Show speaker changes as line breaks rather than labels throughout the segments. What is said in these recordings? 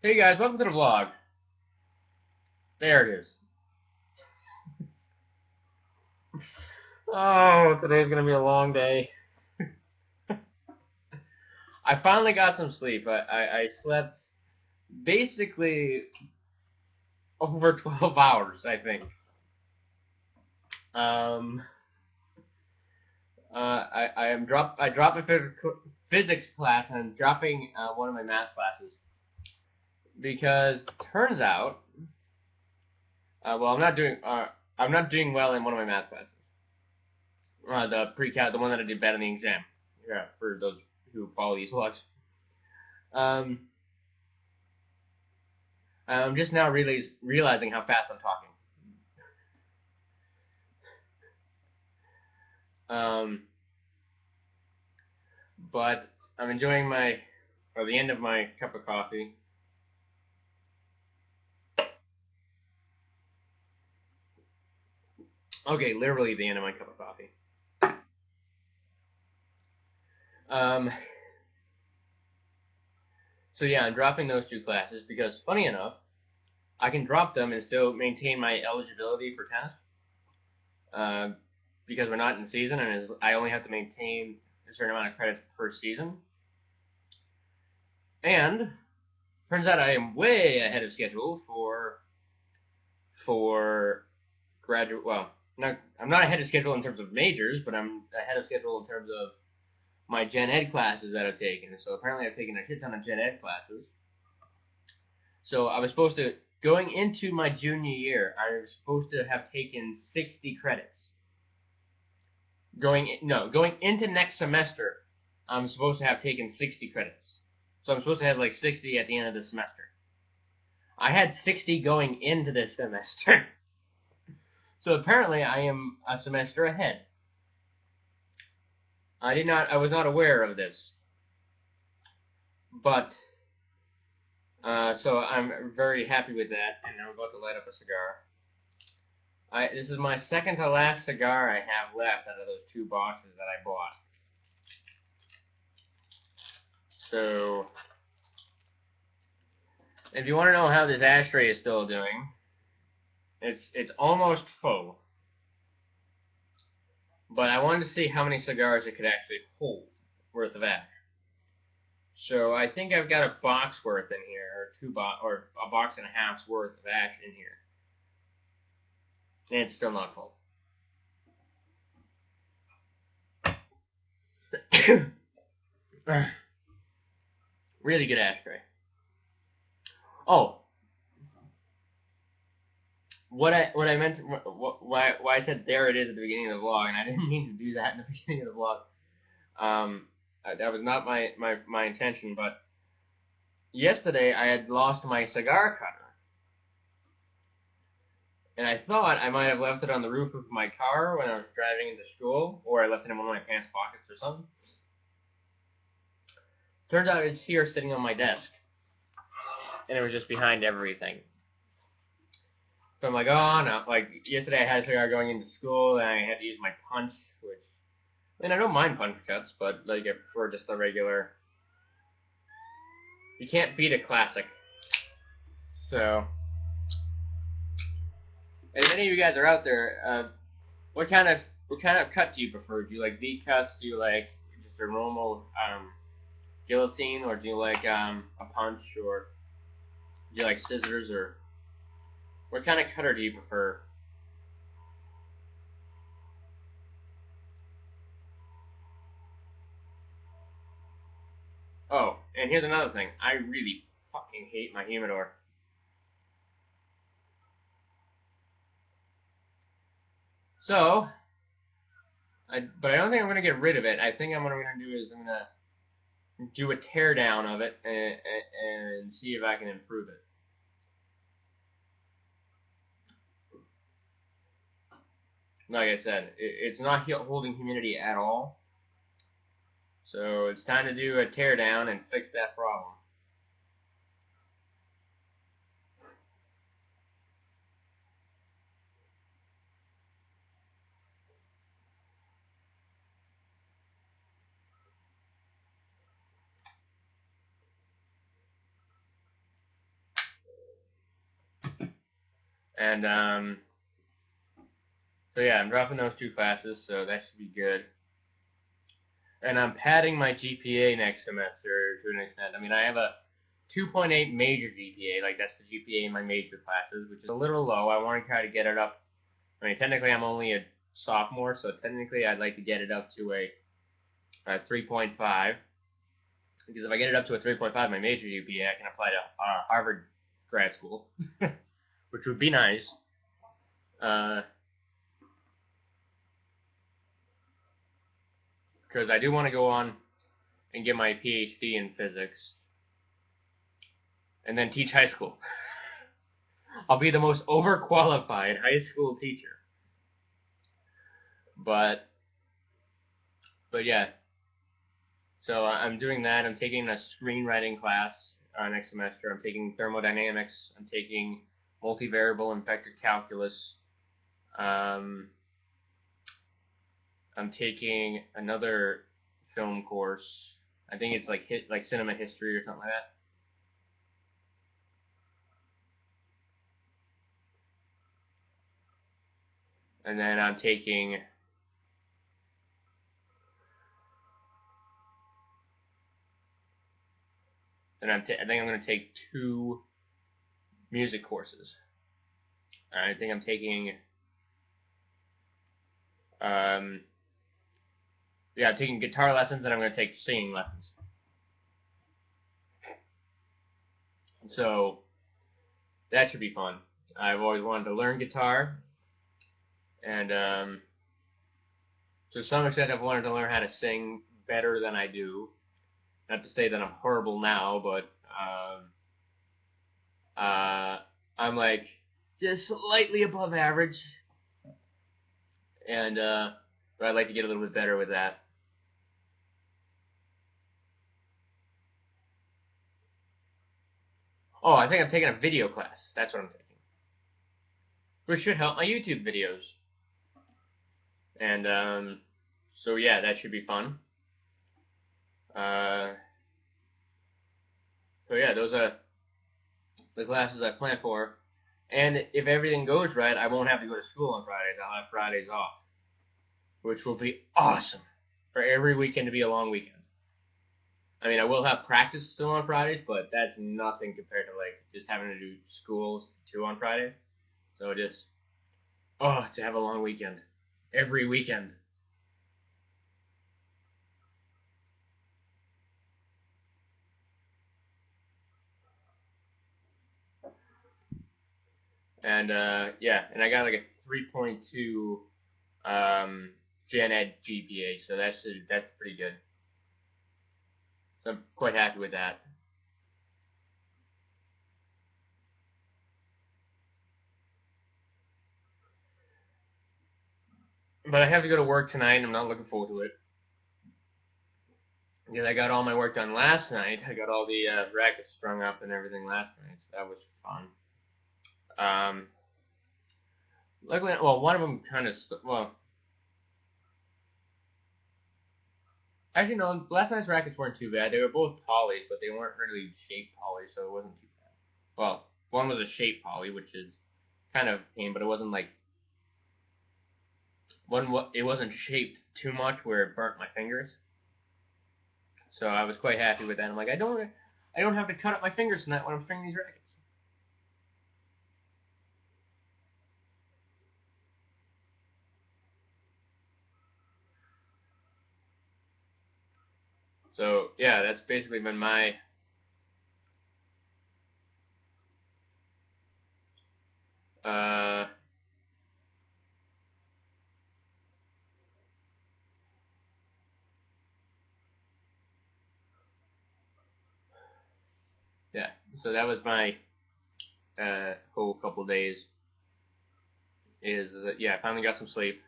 Hey guys, welcome to the vlog. There it is. Oh, today's gonna be a long day. I finally got some sleep. I slept basically over 12 hours, I think. I dropped my physics class and I'm dropping one of my math classes because turns out, well, I'm not doing well in one of my math classes. The pre-cal, the one that I did bad in the exam. Yeah, for those who follow these vlogs. I'm just now realizing how fast I'm talking. But I'm enjoying the end of my cup of coffee. Okay, literally the end of my cup of coffee. So yeah, I'm dropping those two classes because, funny enough, I can drop them and still maintain my eligibility for tennis. Because we're not in season, and I only have to maintain a certain amount of credits per season. And turns out I am way ahead of schedule for graduate. Well, I'm not ahead of schedule in terms of majors, but I'm ahead of schedule in terms of my gen ed classes that I've taken. So apparently I've taken a shit ton of gen ed classes. So I was supposed to, going into my junior year, I was supposed to have taken 60 credits. Going into next semester, I'm supposed to have taken 60 credits. So I'm supposed to have like 60 at the end of the semester. I had 60 going into this semester. So apparently I am a semester ahead. I was not aware of this. But, so I'm very happy with that, and I'm about to light up a cigar. This is my second to last cigar I have left out of those 2 boxes that I bought. So, if you want to know how this ashtray is still doing, it's almost full. But I wanted to see how many cigars it could actually hold worth of ash. So I think I've got a box worth in here, or a box and a half's worth of ash in here. And it's still not full. Really good ashtray. Oh, why I said there it is at the beginning of the vlog, and I didn't mean to do that in the beginning of the vlog. That was not my intention, but yesterday I had lost my cigar cutter. And I thought I might have left it on the roof of my car when I was driving into school, or I left it in one of my pants pockets or something. Turns out it's here sitting on my desk. And it was just behind everything. So I'm like, oh no. Like, yesterday I had a cigar going into school, and I had to use my punch, which, I mean, I don't mind punch cuts, but, like, I prefer just the regular. You can't beat a classic. So, if any of you guys are out there, what kind of cut do you prefer? Do you like V cuts? Do you like just a normal guillotine, or do you like a punch, or do you like scissors, or what kind of cutter do you prefer? Oh, and here's another thing. I really fucking hate my humidor. So, but I don't think I'm going to get rid of it. I think what I'm going to do is I'm going to do a teardown of it and see if I can improve it. Like I said, it's not holding humidity at all. So it's time to do a teardown and fix that problem. And so yeah, I'm dropping those 2 classes, so that should be good. And I'm padding my GPA next semester to an extent. I mean, I have a 2.8 major GPA, like that's the GPA in my major classes, which is a little low. I want to try to get it up. I mean, technically I'm only a sophomore, so technically I'd like to get it up to a 3.5. Because if I get it up to a 3.5, my major GPA, I can apply to Harvard grad school, which would be nice. Because I do want to go on and get my PhD in physics, and then teach high school. I'll be the most overqualified high school teacher. But yeah. So I'm doing that. I'm taking a screenwriting class next semester. I'm taking thermodynamics. I'm taking multivariable and vector calculus. I'm taking another film course. I think it's like cinema history or something like that. And then I'm taking I think I'm going to take 2 music courses. I think I'm taking I'm taking guitar lessons, and I'm going to take singing lessons. So that should be fun. I've always wanted to learn guitar, and to some extent I've wanted to learn how to sing better than I do. Not to say that I'm horrible now, but I'm like just slightly above average, and but I'd like to get a little bit better with that. Oh, I think I'm taking a video class. That's what I'm taking, which should help my YouTube videos. And so yeah, that should be fun. So yeah, those are the classes I plan for. And if everything goes right, I won't have to go to school on Fridays. I'll have Fridays off, which will be awesome for every weekend to be a long weekend. I mean, I will have practice still on Fridays, but that's nothing compared to like just having to do schools too on Fridays. So just to have a long weekend every weekend. And and I got like a 3.2 Gen Ed GPA, so that's pretty good. So I'm quite happy with that. But I have to go to work tonight, and I'm not looking forward to it. Because I got all my work done last night. I got all the rackets strung up and everything last night, so that was fun. Luckily, well, one of them kind of, actually no, last night's rackets weren't too bad. They were both polys, but they weren't really shape polys, so it wasn't too bad. Well, one was a shape poly, which is kind of pain, but it wasn't like, it wasn't shaped too much where it burnt my fingers. So I was quite happy with that. I'm like, I don't have to cut up my fingers tonight when I'm stringing these rackets. So yeah, that's basically been my yeah. So that was my whole couple days. Is I finally got some sleep,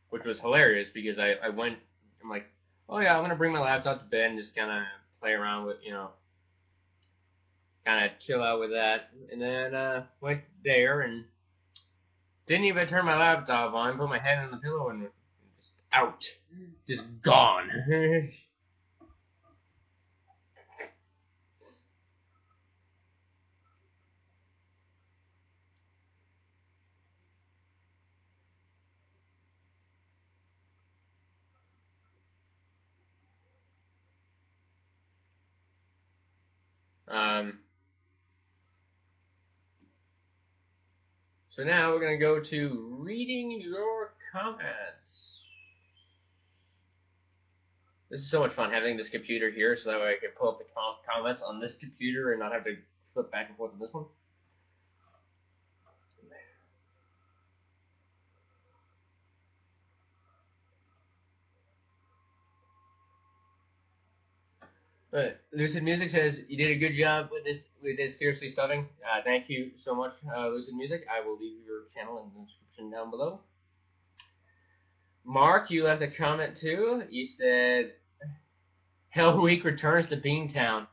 which was hilarious because I went. I'm like, oh yeah, I'm gonna bring my laptop to bed and just kind of play around with kind of chill out with that. And then went there and didn't even turn my laptop on. Put my head in the pillow and just out, just gone. So now we're gonna go to reading your comments. This is so much fun having this computer here, so that way I can pull up the comments on this computer and not have to flip back and forth on this one. But Lucid Music says you did a good job with this seriously subbing. Thank you so much, Lucid Music. I will leave your channel in the description down below. Mark, you left a comment too. You said Hell Week returns to Beantown.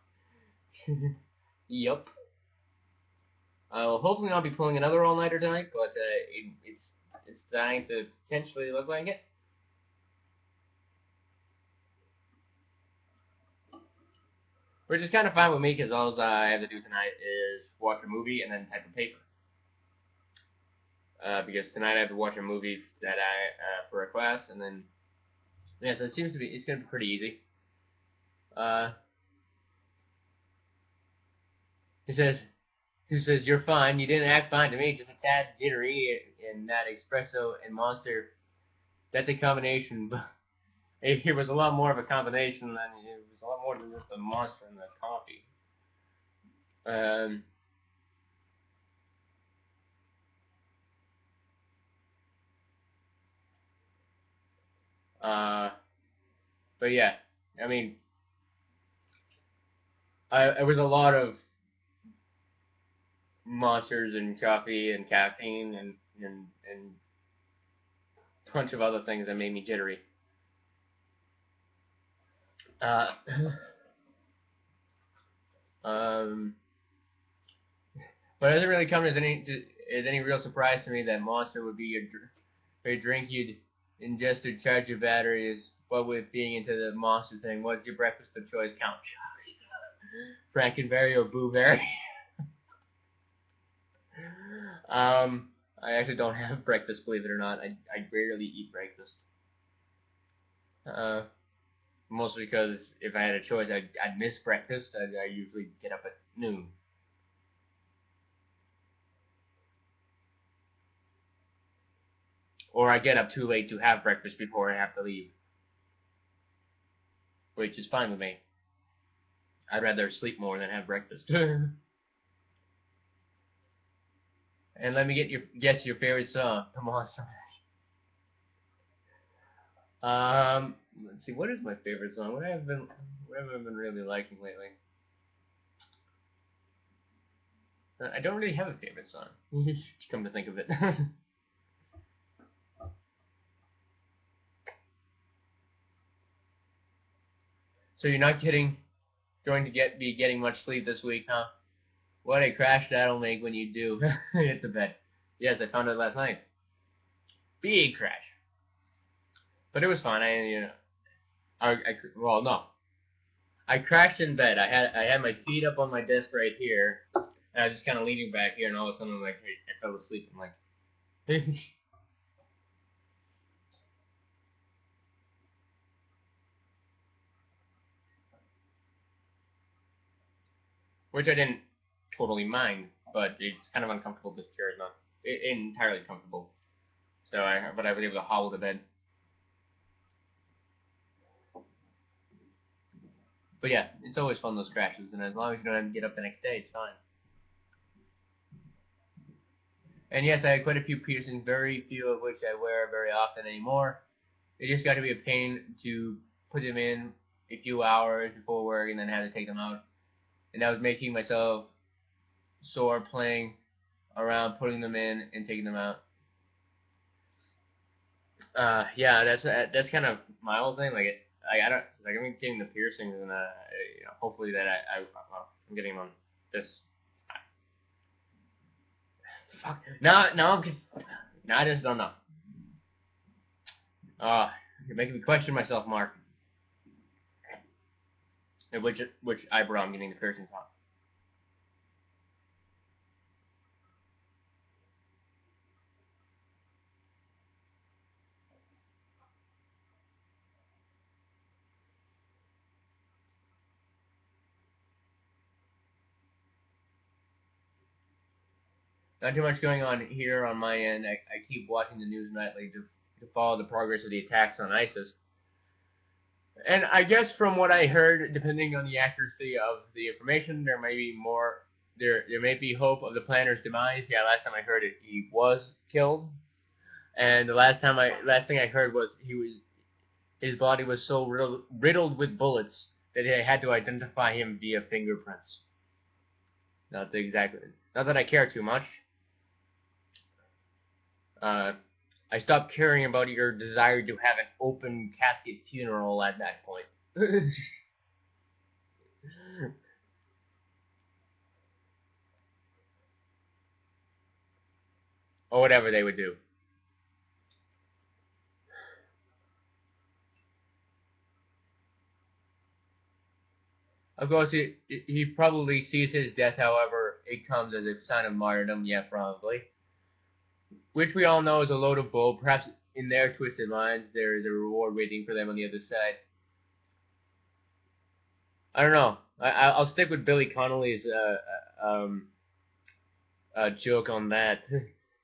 Yup. I will hopefully not be pulling another all-nighter tonight, but it's starting to potentially look like it. Which is kind of fine with me, because all I have to do tonight is watch a movie and then type a paper. Because tonight I have to watch a movie that for a class, and then yeah, so it's gonna be pretty easy. He says you're fine. You didn't act fine to me. Just a tad jittery, and that espresso and monster. That's a combination, but it was a lot more of a combination than it was a lot more than just a monster and the coffee. But yeah, I mean, it was a lot of monsters and coffee and caffeine and a bunch of other things that made me jittery. But it doesn't really come as any real surprise to me that Monster would be a drink you'd ingest to charge your batteries. But with being into the Monster thing, what's your breakfast of choice? Count Frankenberry or Blueberry? I actually don't have breakfast, believe it or not. I rarely eat breakfast. Mostly because if I had a choice, I'd miss breakfast. I usually get up at noon. Or I get up too late to have breakfast before I have to leave. Which is fine with me. I'd rather sleep more than have breakfast. And let me guess your favorite song, The Monster Mash. Let's see, what is my favorite song? What have I been really liking lately? I don't really have a favorite song. Come to think of it. So you're not going to be getting much sleep this week, huh? What a crash that'll make when you do hit the bed. Yes, I found out last night. Big crash. But it was fine. Well, no. I crashed in bed. I had my feet up on my desk right here, and I was just kind of leaning back here, and all of a sudden, I fell asleep. I'm like, which I didn't totally mind, but it's kind of uncomfortable. This chair is not entirely comfortable. So but I was able to hobble to bed. But yeah, it's always fun, those crashes, and as long as you don't have to get up the next day, it's fine. And yes, I had quite a few piercings, very few of which I wear very often anymore. It just got to be a pain to put them in a few hours before work and then have to take them out. And I was making myself sore playing around putting them in and taking them out. Yeah, that's kind of my whole thing. I'm getting the piercings, and hopefully that I'm getting them on this. Fuck. Now I just don't know. You're making me question myself, Mark. And which eyebrow I'm getting the piercings on. Not too much going on here on my end. I keep watching the news nightly to follow the progress of the attacks on ISIS. And I guess from what I heard, depending on the accuracy of the information, there may be more. There may be hope of the planner's demise. Yeah, last time I heard it, he was killed. And the last thing I heard was his body was so riddled with bullets that they had to identify him via fingerprints. Not that I care too much. I stopped caring about your desire to have an open casket funeral at that point. Or whatever they would do. Of course, he probably sees his death, however, it comes as a sign of martyrdom, yeah, probably. Which we all know is a load of bull. Perhaps in their twisted minds, there is a reward waiting for them on the other side. I don't know. I'll stick with Billy Connolly's joke on that.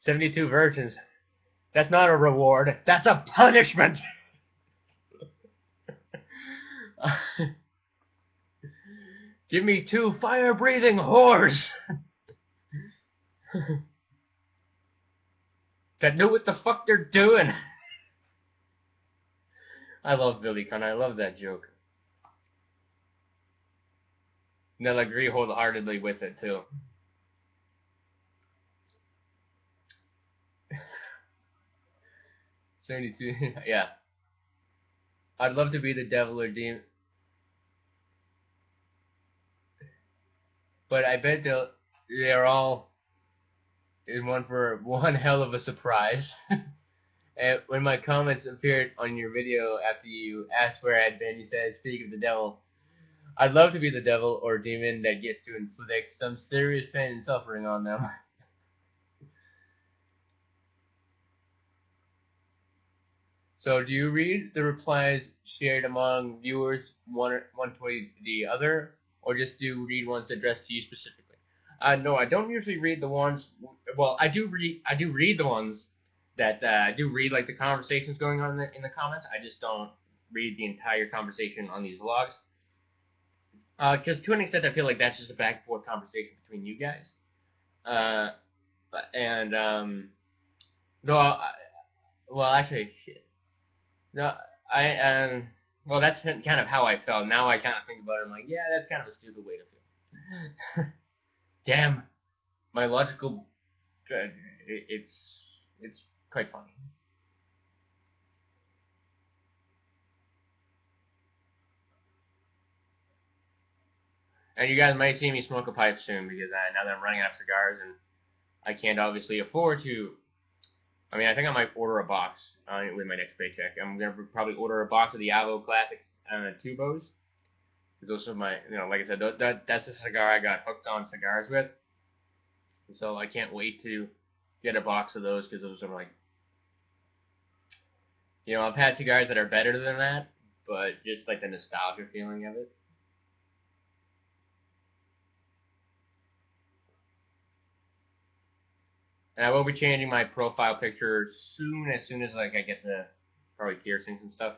72 virgins. That's not a reward. That's a punishment. Give me 2 fire-breathing whores that know what the fuck they're doing. I love Billy Connolly. I love that joke. And I'll agree wholeheartedly with it too. '72, yeah. I'd love to be the devil or demon, but I bet they're all in one for one hell of a surprise. And when my comments appeared on your video after you asked where I had been, you said, "Speak of the devil." I'd love to be the devil or demon that gets to inflict some serious pain and suffering on them. So, do you read the replies shared among viewers one toward the other, or just do read ones addressed to you specifically? No, I don't usually read the ones. Well, I do read the ones that I do read, like the conversations going on in the comments. I just don't read the entire conversation on these vlogs. Because to an extent, I feel like that's just a back and forth conversation between you guys. And no, well, actually, shit. No, well, that's kind of how I felt. Now I kind of think about it. I'm like, yeah, that's kind of a stupid way to feel. Damn, my logical, it's quite funny. And you guys might see me smoke a pipe soon because now that I'm running out of cigars and I can't obviously afford to. I mean, I think I might order a box with my next paycheck. I'm gonna probably order a box of the Avo Classics Tubos. Those are my, like I said, that's the cigar I got hooked on cigars with. And so I can't wait to get a box of those because those are like, I've had cigars that are better than that, but just like the nostalgia feeling of it. And I will be changing my profile picture as soon as like I get the probably piercings and stuff.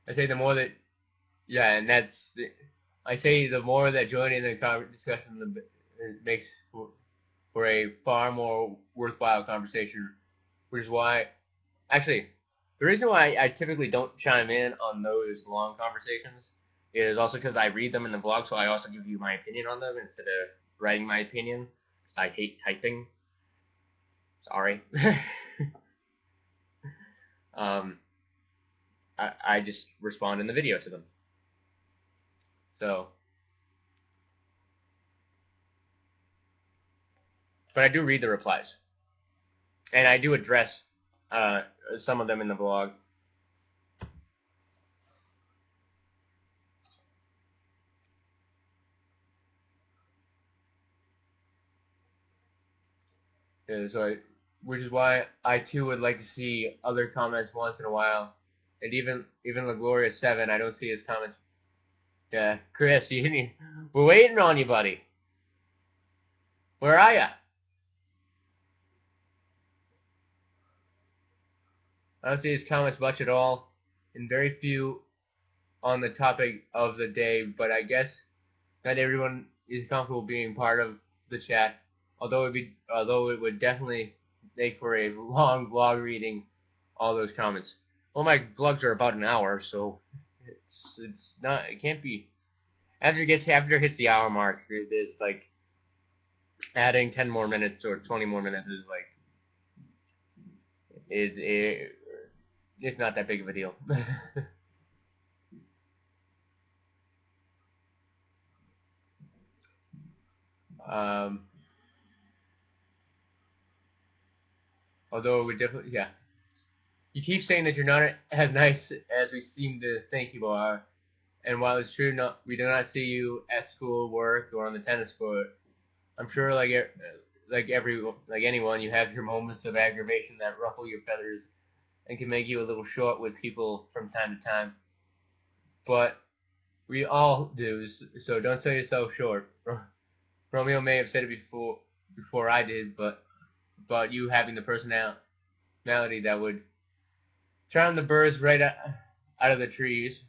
I say the more that, yeah, and I say the more that joining the discussion, it makes for a far more worthwhile conversation, which is why, actually, the reason why I typically don't chime in on those long conversations is also because I read them in the blog, so I also give you my opinion on them instead of writing my opinion. I hate typing. Sorry. I just respond in the video to them. So, but I do read the replies, and I do address some of them in the blog. Which is why I too would like to see other comments once in a while And even La Gloria 7, I don't see his comments. Yeah, Chris, we're waiting on you, buddy. Where are ya? I don't see his comments much at all, and very few on the topic of the day. But I guess not everyone is comfortable being part of the chat. Although it would definitely make for a long vlog reading all those comments. Well, my vlogs are about an hour, so it can't be. After it hits the hour mark, there's like adding 10 more minutes or 20 more minutes is like it's not that big of a deal. Although it would definitely, yeah. You keep saying that you're not as nice as we seem to think you are, and while it's true, we do not see you at school, work, or on the tennis court. I'm sure, like anyone, you have your moments of aggravation that ruffle your feathers and can make you a little short with people from time to time. But we all do, so don't sell yourself short. Romeo may have said it before I did, but you having the personality that would charm the birds right out of the trees.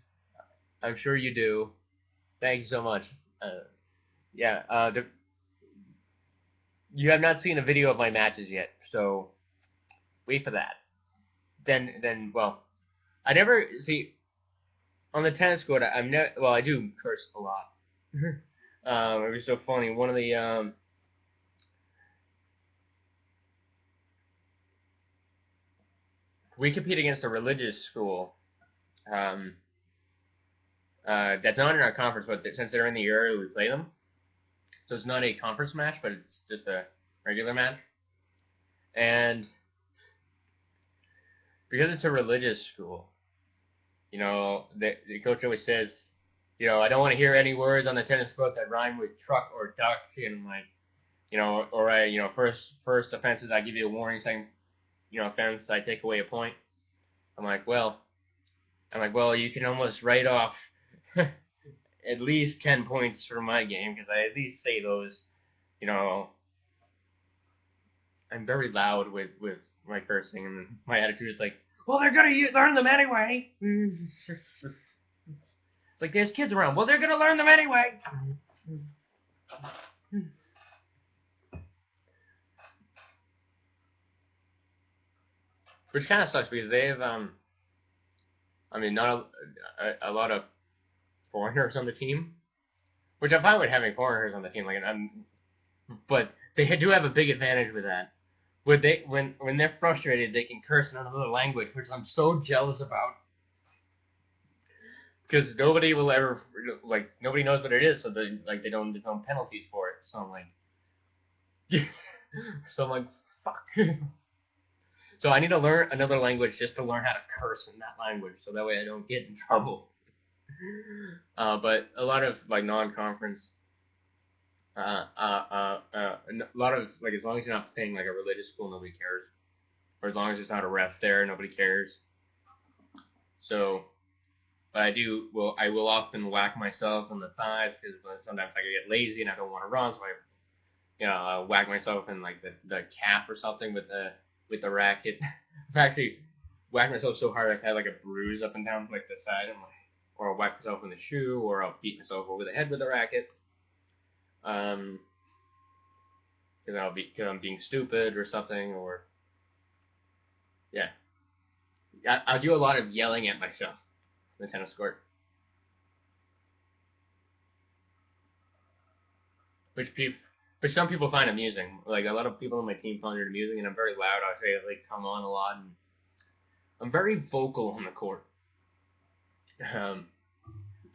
I'm sure you do. Thank you so much. Yeah, you have not seen a video of my matches yet, so wait for that. Then, well, I never see on the tennis court. I'm never. Well, I do curse a lot. It was so funny. One of the we compete against a religious school. That's not in our conference, but since they're in the area, we play them. So it's not a conference match, but it's just a regular match. And because it's a religious school, you know, the coach always says, you know, I don't want to hear any words on the tennis court that rhyme with truck or duck. And I'm like, you know, or first offenses, I give you a warning saying, you know, offense, I take away a point. I'm like, well, you can almost write off at least 10 points for my game because I at least say those, you know. I'm very loud with my cursing, and my attitude is like, well, they're gonna learn them anyway. It's like there's kids around. Well, they're gonna learn them anyway. Which kind of sucks because they have I mean, not a lot of foreigners on the team, which I'm fine with having foreigners on the team. Like, but they do have a big advantage with that. When they're frustrated, they can curse in another language, which I'm so jealous about. Because nobody will ever nobody knows what it is, so there's no penalties for it. So I'm like, fuck. So I need to learn another language just to learn how to curse in that language, so that way I don't get in trouble. But a lot of like non-conference, a lot of like as long as you're not playing like a religious school, nobody cares, or as long as there's not a ref there, nobody cares. So, but I will often whack myself on the thighs because sometimes I get lazy and I don't want to run, so I whack myself in like the calf or something with the racket. I've actually whacked myself so hard I've had like a bruise up and down like the side, or I'll whack myself in the shoe, or I'll beat myself over the head with a racket. Because I'm being stupid or something, or yeah. I'll do a lot of yelling at myself on the tennis court, which some people find amusing. Like a lot of people on my team find it amusing, and I'm very loud. I say like "come on" a lot, and I'm very vocal on the court. I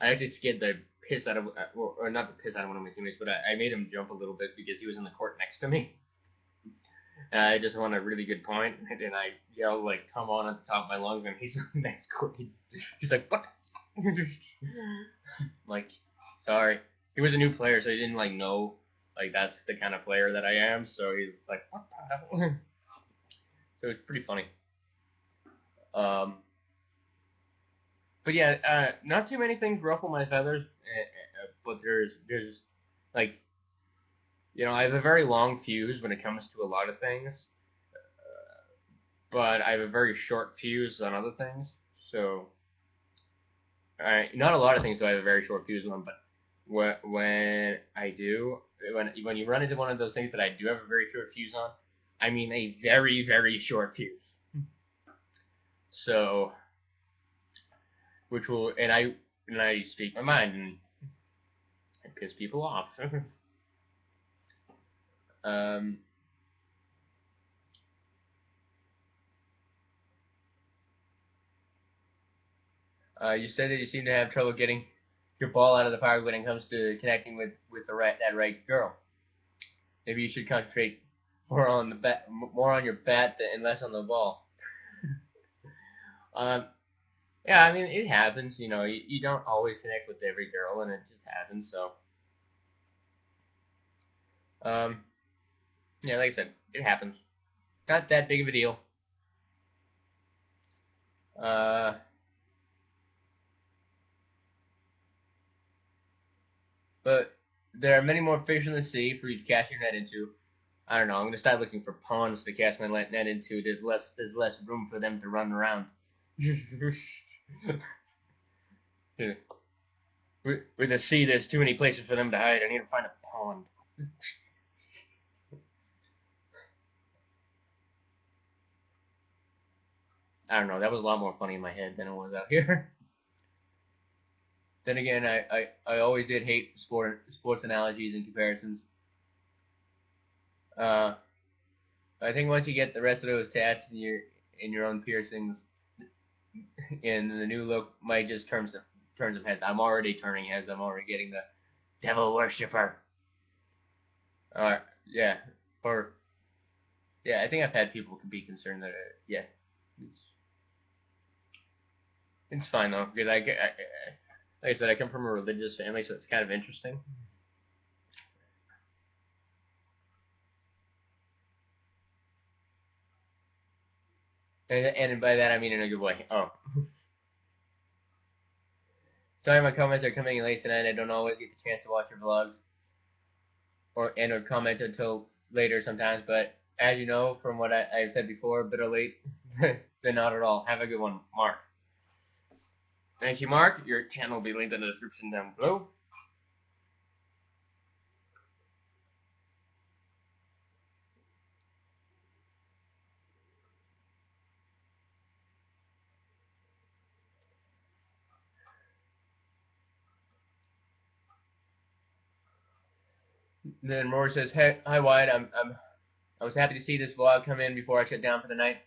actually scared the piss out of, or not the piss out of one of my teammates, but I made him jump a little bit because he was in the court next to me. And I just won a really good point, and I yelled like "come on" at the top of my lungs, and he's next court. He's like, "What?" Like, sorry. He was a new player, so he didn't like know like that's the kind of player that I am. So he's like, "What the hell?" So it's pretty funny. But yeah, not too many things ruffle my feathers, but there's like I have a very long fuse when it comes to a lot of things, but I have a very short fuse on other things. So not a lot of things do I have a very short fuse on, but when I do, when you run into one of those things that I do have a very short fuse on, I mean a very very short fuse. So which will and I speak my mind and piss people off. um, you said that you seem to have trouble getting your ball out of the park when it comes to connecting with that right girl. Maybe you should concentrate more on your bat and less on the ball. um, yeah, I mean it happens. You don't always connect with every girl, and it just happens. So, um, yeah, like I said, it happens. Not that big of a deal. Uh, but there are many more fish in the sea for you to cast your net into. I don't know. I'm gonna start looking for ponds to cast my net into. There's less room for them to run around. With the sea, there's too many places for them to hide. I need to find a pond. I don't know. That was a lot more funny in my head than it was out here. Then again, I always did hate sports analogies and comparisons. Uh, I think once you get the rest of those tats in your own piercings, in the new look might just turn some heads. I'm already turning heads. I'm already getting the devil worshiper. Uh, yeah, or yeah. I think I've had people be concerned that yeah, it's it's fine though because like I said, I come from a religious family, so it's kind of interesting. And by that I mean in a good way. Oh, sorry, my comments are coming in late tonight. I don't always get the chance to watch your vlogs or comment until later sometimes. But as you know from what I've said before, better late than not at all. Have a good one, Mark. Thank you, Mark. Your channel will be linked in the description down below. Then Rory says, "Hey, hi Wyatt. I was happy to see this vlog come in before I shut down for the night.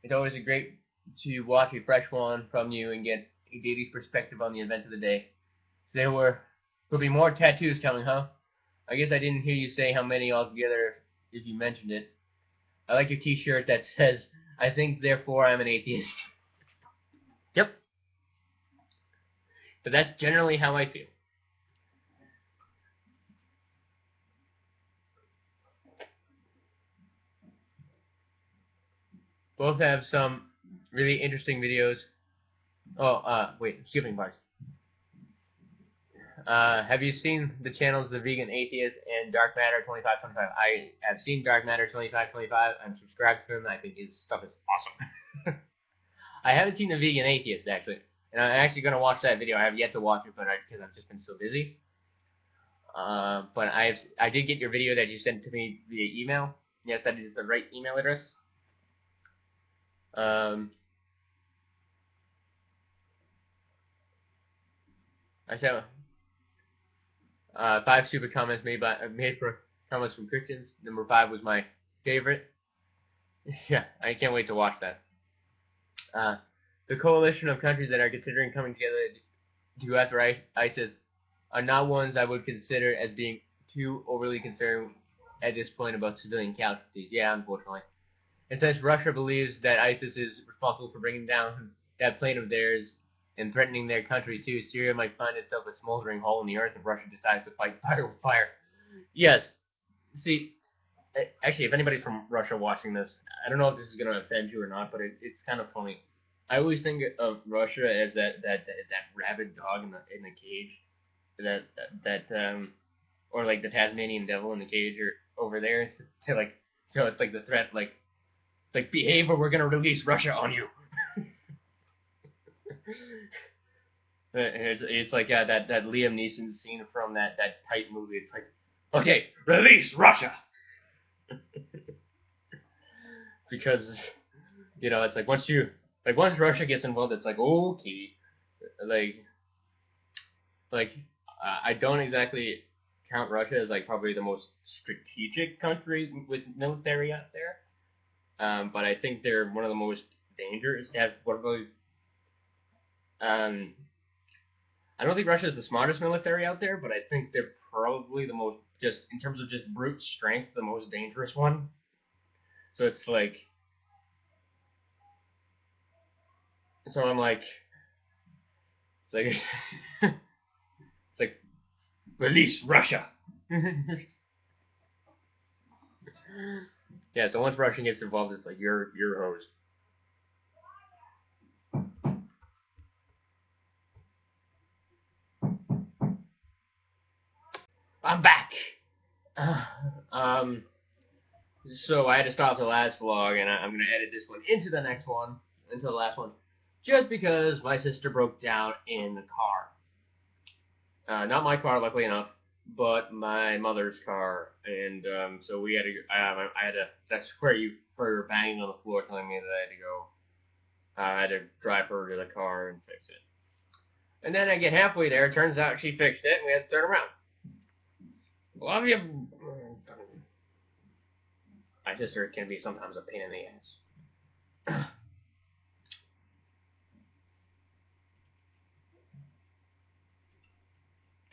It's always a great to watch a fresh one from you and get a daily's perspective on the events of the day. So will be more tattoos coming, huh? I guess I didn't hear you say how many altogether if you mentioned it. I like your T-shirt that says, 'I think therefore I'm an atheist.'" Yep, but that's generally how I feel. Both have some really interesting videos. Oh, wait, skipping parts. Have you seen the channels The Vegan Atheist and Dark Matter 2525? I have seen Dark Matter 2525. I'm subscribed to him. I think his stuff is awesome. I haven't seen The Vegan Atheist, actually. And I'm actually going to watch that video. I have yet to watch it, but because I've just been so busy. But I did get your video that you sent to me via email. Yes, that is the right email address. I sent 5 stupid comments made for comments from Christians. Number 5 was my favorite. Yeah, I can't wait to watch that. The coalition of countries that are considering coming together to go after ISIS are not ones I would consider as being too overly concerned at this point about civilian casualties. Yeah, unfortunately. And since Russia believes that ISIS is responsible for bringing down that plane of theirs and threatening their country too, Syria might find itself a smoldering hole in the earth if Russia decides to fight fire with fire. Yes. See, actually, if anybody's from Russia watching this, I don't know if this is going to offend you or not, but it's kind of funny. I always think of Russia as that rabid dog in the cage, that or like the Tasmanian devil in the cage or over there to like so it's like the threat like behave or we're gonna release Russia on you. It's like that Liam Neeson scene from that Tight movie. It's like, okay, release Russia, because it's like once Russia gets involved, it's like okay, like like I don't exactly count Russia as like probably the most strategic country with military out there, but I think they're one of the most dangerous. Have one of those. Um, I don't think Russia is the smartest military out there, but I think they're probably the most, just in terms of just brute strength, the most dangerous one. So it's like, so I'm like, it's like, it's like, release Russia. Yeah. So once Russia gets involved, it's like you're hosed. I'm back. um. So I had to stop the last vlog, and I'm gonna edit this one into the next one, into the last one, just because my sister broke down in the car. Not my car, luckily enough, but my mother's car, and so we had to. I had to. That's where you were banging on the floor, telling me that I had to go. I had to drive her to the car and fix it. And then I get halfway there. It turns out she fixed it, and we had to turn around. Love you. My sister can be sometimes a pain in the ass.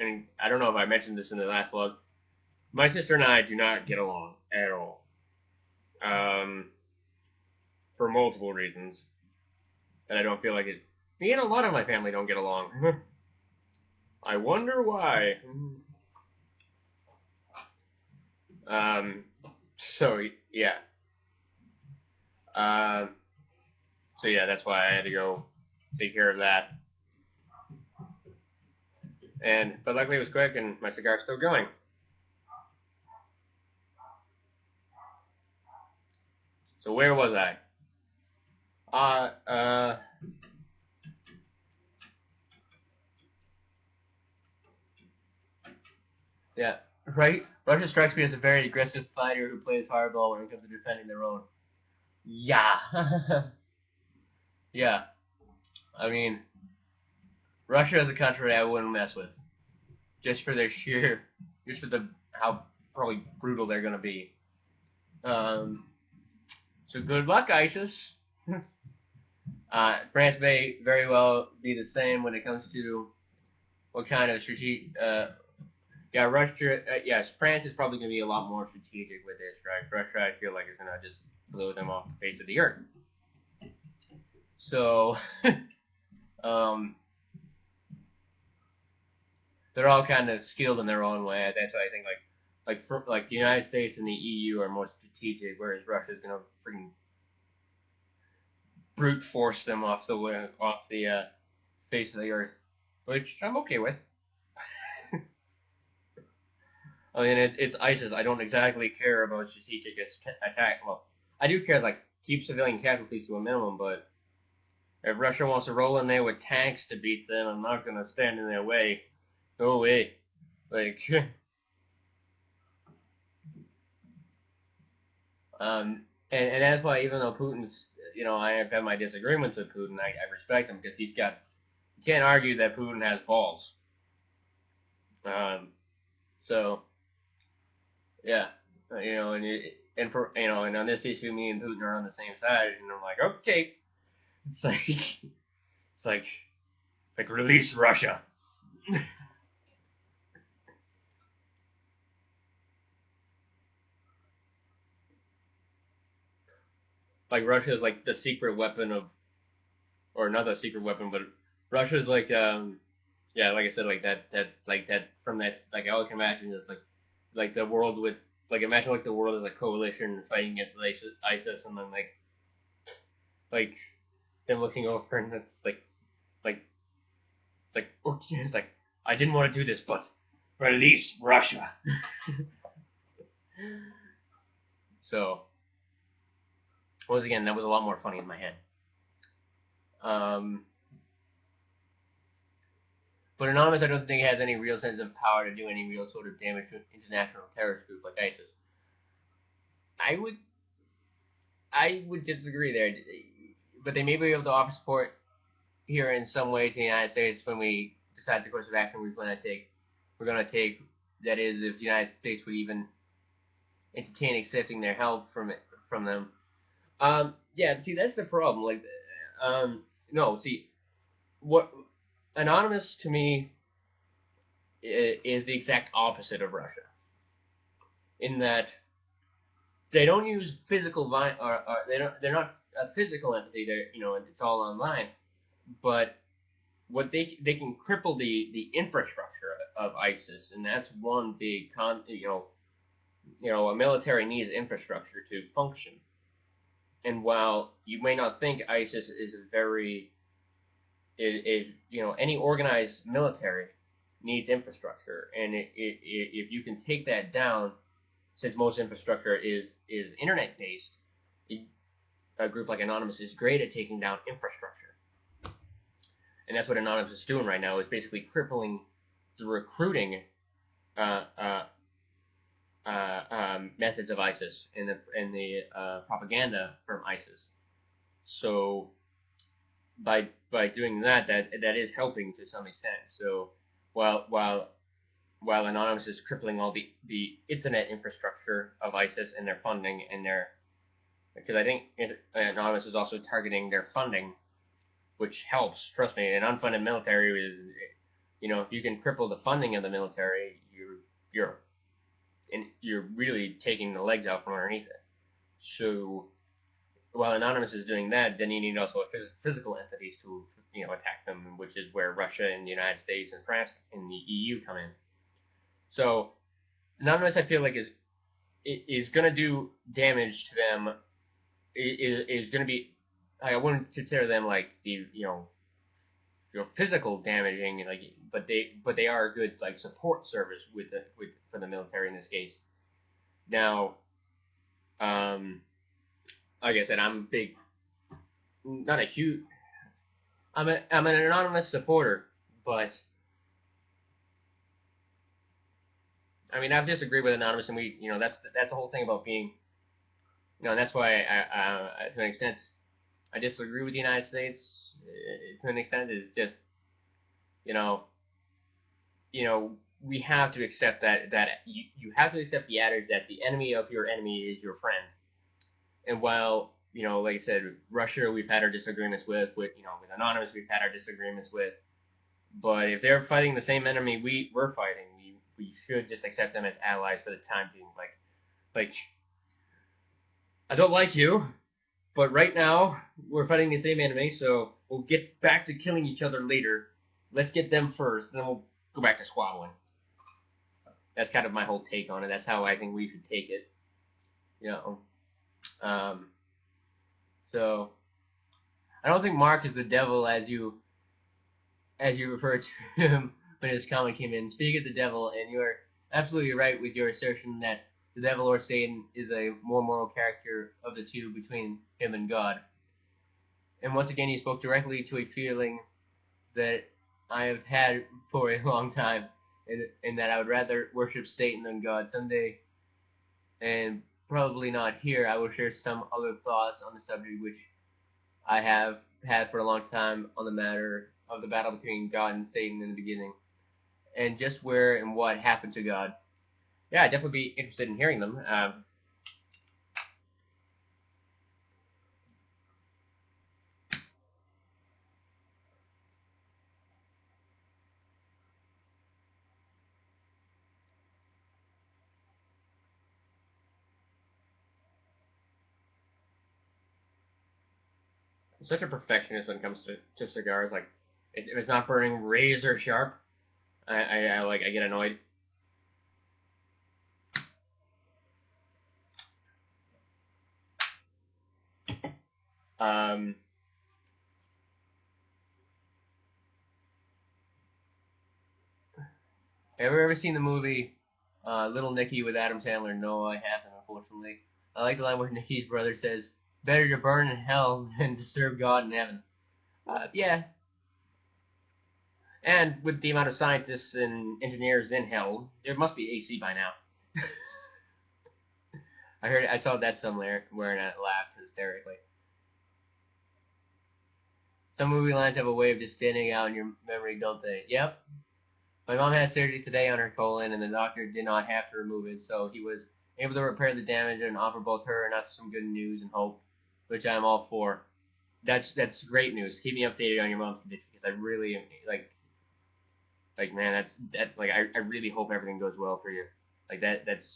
And I don't know if I mentioned this in the last vlog. My sister and I do not get along at all. For multiple reasons. And I don't feel like it. Me and a lot of my family don't get along. I wonder why. Um, so yeah. Um, so yeah, that's why I had to go take care of that. But luckily it was quick, and my cigar's still going. So where was I? Yeah, right. Russia strikes me as a very aggressive fighter who plays hardball when it comes to defending their own. Yeah. Yeah. I mean, Russia is a country I wouldn't mess with, just for their sheer, just for the how probably brutal they're gonna be. Um, so good luck, ISIS. France may very well be the same when it comes to what kind of strategic. Yeah, Russia. Yes, France is probably going to be a lot more strategic with this, right? Russia, I feel like, is going to just blow them off the face of the earth. So, um, they're all kind of skilled in their own way. That's why I think like the United States and the EU are more strategic, whereas Russia's going to freaking brute force them off the face of the earth, which I'm okay with. I mean, it's ISIS. I don't exactly care about strategic attack. Well, I do care, like, keep civilian casualties to a minimum, but if Russia wants to roll in there with tanks to beat them, I'm not going to stand in their way. No way. Like, and that's why even though Putin's, I have had my disagreements with Putin, I respect him because you can't argue that Putin has balls. So, yeah, and on this issue, me and Putin are on the same side, and I'm like, okay, it's like release Russia. Like Russia is like the secret weapon of, or not the secret weapon, but Russia's like yeah, like I said, like that from that, like I always imagine it's like the world with, like, imagine like the world as a coalition fighting against ISIS, and then like them looking over, and it's like it's like I didn't want to do this, but release Russia. So once again, that was a lot more funny in my head. But Anonymous, I don't think has any real sense of power to do any real sort of damage to an international terrorist group like ISIS. I would disagree there, but they may be able to offer support here in some way to the United States when we decide the course of action we're going to take. That is, if the United States would even entertain accepting their help from them. Yeah, see, that's the problem. Like, no, see, what Anonymous to me is the exact opposite of Russia, in that they don't use physical violence, or they're not a physical entity. It's all online, but what they can cripple the infrastructure of ISIS, and that's one big a military needs infrastructure to function. And while you may not think ISIS is any organized military needs infrastructure, and if you can take that down, since most infrastructure is internet based, a group like Anonymous is great at taking down infrastructure, and that's what Anonymous is doing right now. Is basically crippling the recruiting methods of ISIS and the propaganda from ISIS. So by doing that is helping to some extent. So while Anonymous is crippling all the internet infrastructure of ISIS and their funding and because I think Anonymous is also targeting their funding, which helps. Trust me, an unfunded military is, if you can cripple the funding of the military, you're really taking the legs out from underneath it. So while Anonymous is doing that, then you need also physical entities to attack them, which is where Russia and the United States and France and the EU come in. So Anonymous, I feel like is going to do damage to them. Is going to be. I wouldn't consider them like the physical damaging, but they are a good support service for the military in this case. Now, like I said, I'm an Anonymous supporter, but I mean I've disagreed with Anonymous, and that's the whole thing about being, that's why to an extent I disagree with the United States to an extent. Is just we have to accept that you have to accept the adage that the enemy of your enemy is your friend. And while like I said, Russia we've had our disagreements with Anonymous we've had our disagreements with, but if they're fighting the same enemy we're fighting, we should just accept them as allies for the time being. Like I don't like you, but right now we're fighting the same enemy, so we'll get back to killing each other later. Let's get them first, then we'll go back to squabbling. That's kind of my whole take on it. That's how I think we should take it. So I don't think Mark is the devil as you referred to him when his comment came in. Speak of the devil, and you are absolutely right with your assertion that the devil or Satan is a more moral character of the two between him and God. And once again, he spoke directly to a feeling that I have had for a long time, and that I would rather worship Satan than God someday. And probably not here. I will share some other thoughts on the subject which I have had for a long time on the matter of the battle between God and Satan in the beginning, and just where and what happened to God. Yeah, I'd definitely be interested in hearing them. I'm such a perfectionist when it comes to cigars. Like, if it's not burning razor sharp, I get annoyed. Um, Have you ever seen the movie Little Nicky with Adam Sandler? No, I haven't, unfortunately. I like the line where Nicky's brother says, "Better to burn in hell than to serve God in heaven." Yeah. And with the amount of scientists and engineers in hell, there must be AC by now. I saw that somewhere, where I laughed hysterically. Some movie lines have a way of just standing out in your memory, don't they? Yep. My mom had surgery today on her colon, and the doctor did not have to remove it, so he was able to repair the damage and offer both her and us some good news and hope, which I'm all for. That's great news. Keep me updated on your mom's condition, because I really man, I really hope everything goes well for you. Because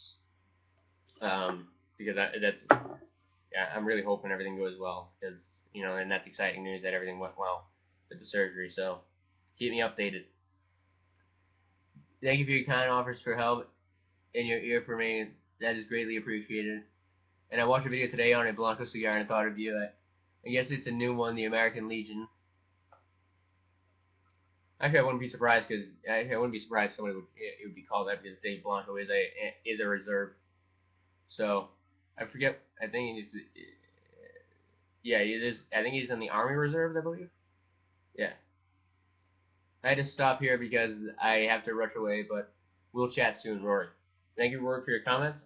yeah, I'm really hoping everything goes well, because and that's exciting news that everything went well with the surgery. So keep me updated. Thank you for your kind offers for help in your ear for me. That is greatly appreciated. And I watched a video today on a Blanco cigar and I thought of you. I guess it's a new one, the American Legion. Actually, I wouldn't be surprised because somebody it would be called that, because Dave Blanco is a reserve. So I forget. I think he's yeah, he is. I think he's in the Army Reserves, I believe. Yeah. I had to stop here because I have to rush away, but we'll chat soon, Rory. Thank you, Rory, for your comments.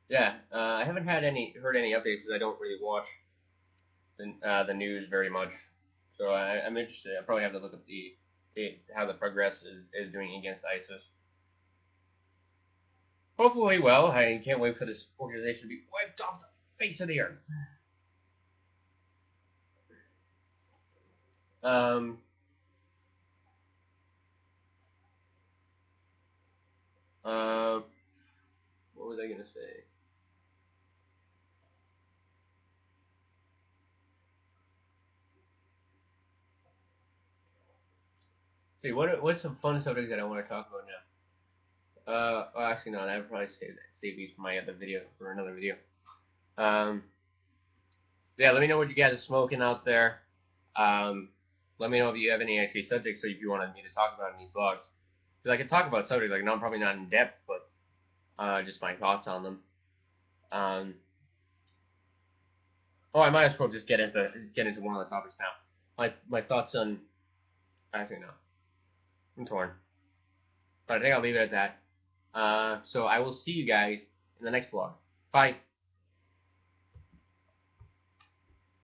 Yeah, I haven't heard any updates because I don't really watch the news very much. So I'm interested. I probably have to look up how the progress is doing against ISIS. Hopefully, well. I can't wait for this organization to be wiped off the face of the earth. Um, uh, what was I gonna say? See, what's some fun subjects that I want to talk about now? Well, actually, no. I would probably save these for my other video, for another video. Yeah, let me know what you guys are smoking out there. Let me know if you have any actually subjects, so if you wanted me to talk about in these vlogs. Because I can talk about subjects, like, no, I'm probably not in depth, but just my thoughts on them. Oh, I might as well just get into one of the topics now. My thoughts on, actually no, I'm torn, but I think I'll leave it at that. So I will see you guys in the next vlog. Bye.